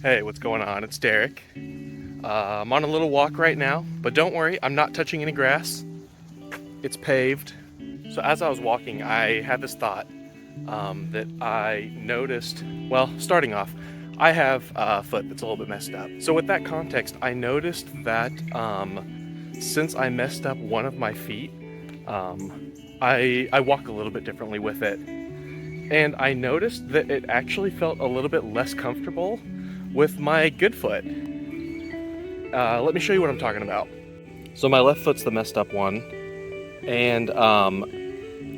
Hey, what's going on? It's Derek. I'm on a little walk right now, but don't worry, I'm not touching any grass. It's paved. So as I was walking, I had this thought that I noticed. Well, starting off, I have a foot that's a little bit messed up. So with that context, I noticed that since I messed up one of my feet, I walk a little bit differently with it. And I noticed that it actually felt a little bit less comfortable with my good foot. Let me show you what I'm talking about. So my left foot's the messed up one, and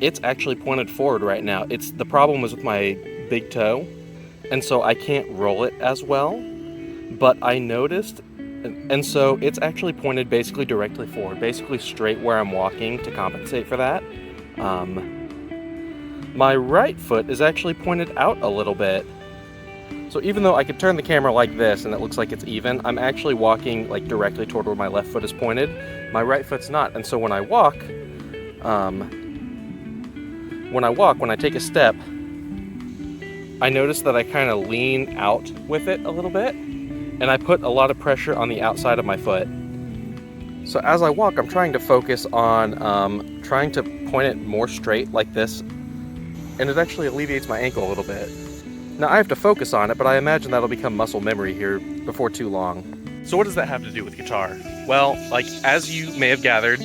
it's actually pointed forward right now. The problem was with my big toe, and so I can't roll it as well. But I noticed, and so it's actually pointed basically directly forward, basically straight where I'm walking to compensate for that. My right foot is actually pointed out a little bit. So even though I could turn the camera like this and it looks like it's even, I'm actually walking like directly toward where my left foot is pointed. My right foot's not. And so when I walk, when I take a step, I notice that I kind of lean out with it a little bit, and I put a lot of pressure on the outside of my foot. So as I walk, I'm trying to focus on trying to point it more straight like this, and it actually alleviates my ankle a little bit. Now I have to focus on it, but I imagine that'll become muscle memory here before too long. So what does that have to do with guitar? Well, like as you may have gathered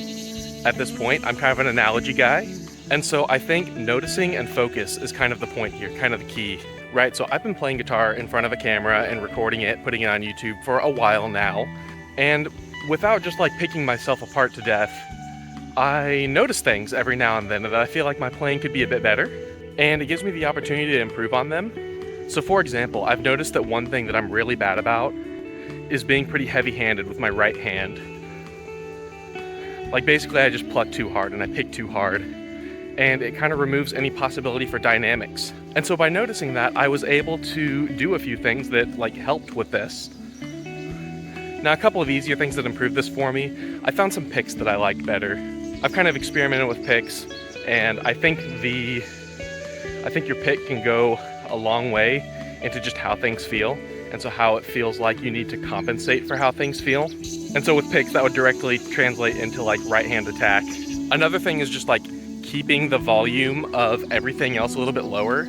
at this point, I'm kind of an analogy guy. And so I think noticing and focus is kind of the point here, kind of the key, right? So I've been playing guitar in front of a camera and recording it, putting it on YouTube for a while now. And without just like picking myself apart to death, I notice things every now and then that I feel like my playing could be a bit better. And it gives me the opportunity to improve on them. So for example, I've noticed that one thing that I'm really bad about is being pretty heavy-handed with my right hand. Like basically I just pluck too hard and I pick too hard, and it kind of removes any possibility for dynamics. And so by noticing that, I was able to do a few things that like helped with this. Now a couple of easier things that improved this for me, I found some picks that I like better. I've kind of experimented with picks, and I think your pick can go a long way into just how things feel, and so how it feels like you need to compensate for how things feel. And so with picks, that would directly translate into like right hand attack. Another thing is just like keeping the volume of everything else a little bit lower,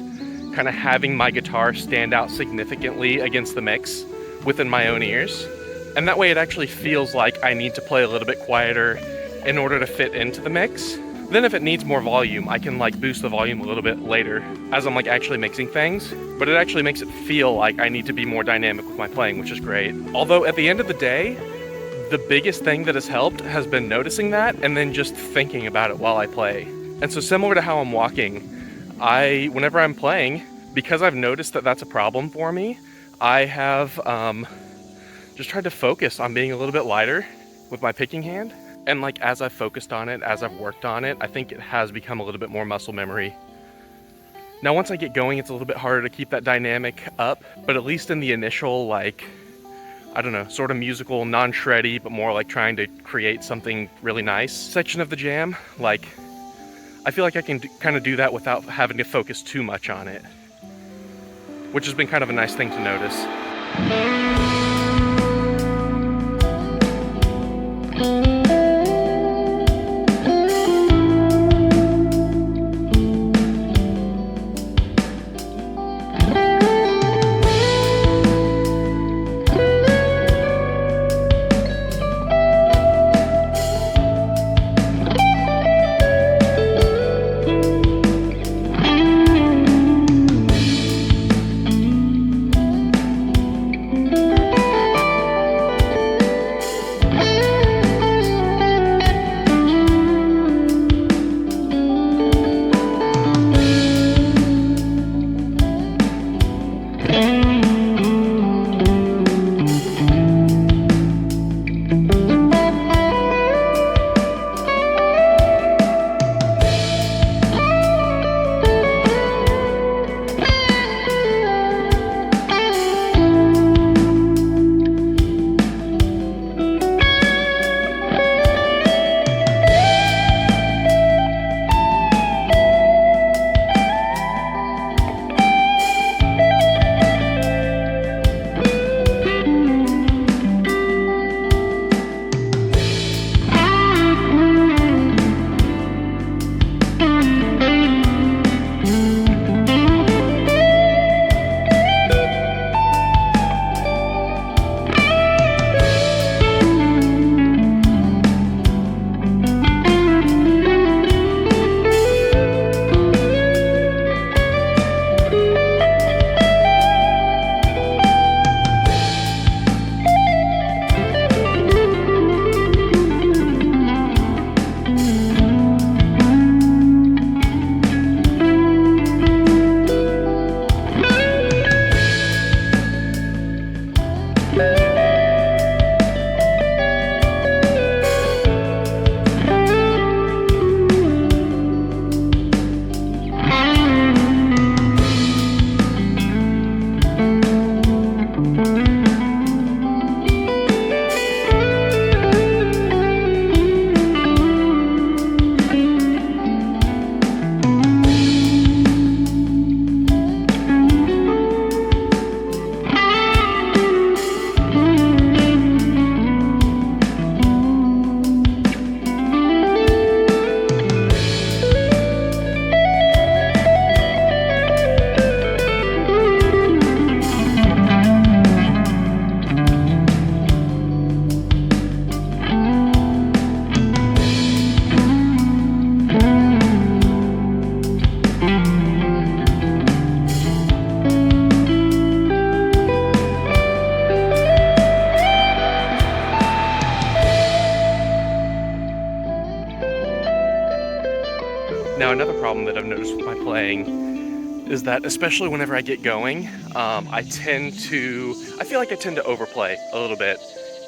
kind of having my guitar stand out significantly against the mix within my own ears. And that way it actually feels like I need to play a little bit quieter in order to fit into the mix. Then if it needs more volume, I can like boost the volume a little bit later as I'm like actually mixing things, but it actually makes it feel like I need to be more dynamic with my playing, which is great. Although at the end of the day, the biggest thing that has helped has been noticing that and then just thinking about it while I play. And so similar to how I'm walking, whenever I'm playing, because I've noticed that that's a problem for me, I have just tried to focus on being a little bit lighter with my picking hand. And like as I've focused on it, as I've worked on it, I think it has become a little bit more muscle memory. Now once I get going, it's a little bit harder to keep that dynamic up, but at least in the initial like, I don't know, sort of musical, non-shreddy, but more like trying to create something really nice section of the jam, like I feel like I can kind of do that without having to focus too much on it, which has been kind of a nice thing to notice. Now, another problem that I've noticed with my playing is that, especially whenever I get going, I feel like I tend to overplay a little bit,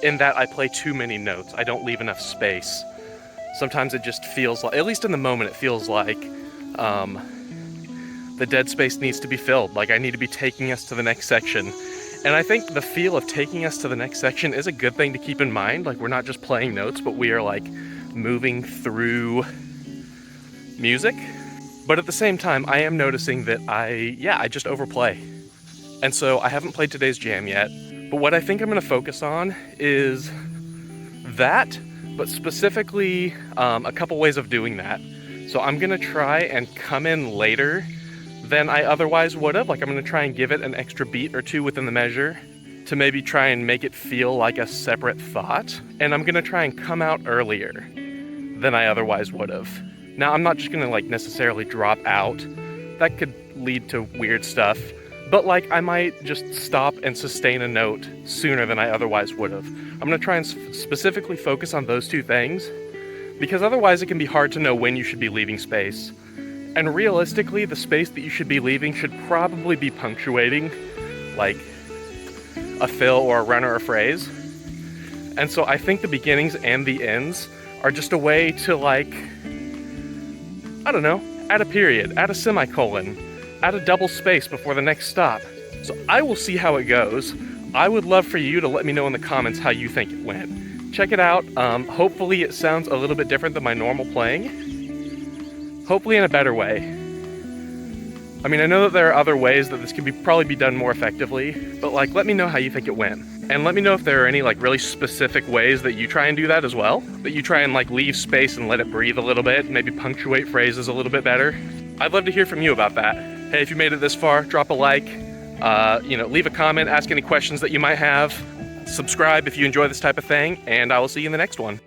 in that I play too many notes. I don't leave enough space. Sometimes it just feels like, at least in the moment, it feels like the dead space needs to be filled. Like I need to be taking us to the next section. And I think the feel of taking us to the next section is a good thing to keep in mind. Like we're not just playing notes, but we are like moving through music. But at the same time, I am noticing that I just overplay. And so I haven't played today's jam yet, but what I think I'm gonna focus on is that, but specifically a couple ways of doing that. So I'm gonna try and come in later than I otherwise would have. Like I'm gonna try and give it an extra beat or two within the measure to maybe try and make it feel like a separate thought. And I'm gonna try and come out earlier than I otherwise would have. Now, I'm not just gonna like necessarily drop out. That could lead to weird stuff. But like I might just stop and sustain a note sooner than I otherwise would have. I'm gonna try and specifically focus on those two things, because otherwise it can be hard to know when you should be leaving space. And realistically, the space that you should be leaving should probably be punctuating, like a fill or a run or a phrase. And so I think the beginnings and the ends are just a way to like, I don't know, add a period, add a semicolon, add a double space before the next stop. So I will see how it goes. I would love for you to let me know in the comments how you think it went. Check it out. Hopefully it sounds a little bit different than my normal playing. Hopefully in a better way. I mean, I know that there are other ways that this could probably be done more effectively, but like, let me know how you think it went. And let me know if there are any like really specific ways that you try and do that as well. That you try and like leave space and let it breathe a little bit, maybe punctuate phrases a little bit better. I'd love to hear from you about that. Hey, if you made it this far, drop a like, leave a comment, ask any questions that you might have, subscribe if you enjoy this type of thing, and I will see you in the next one.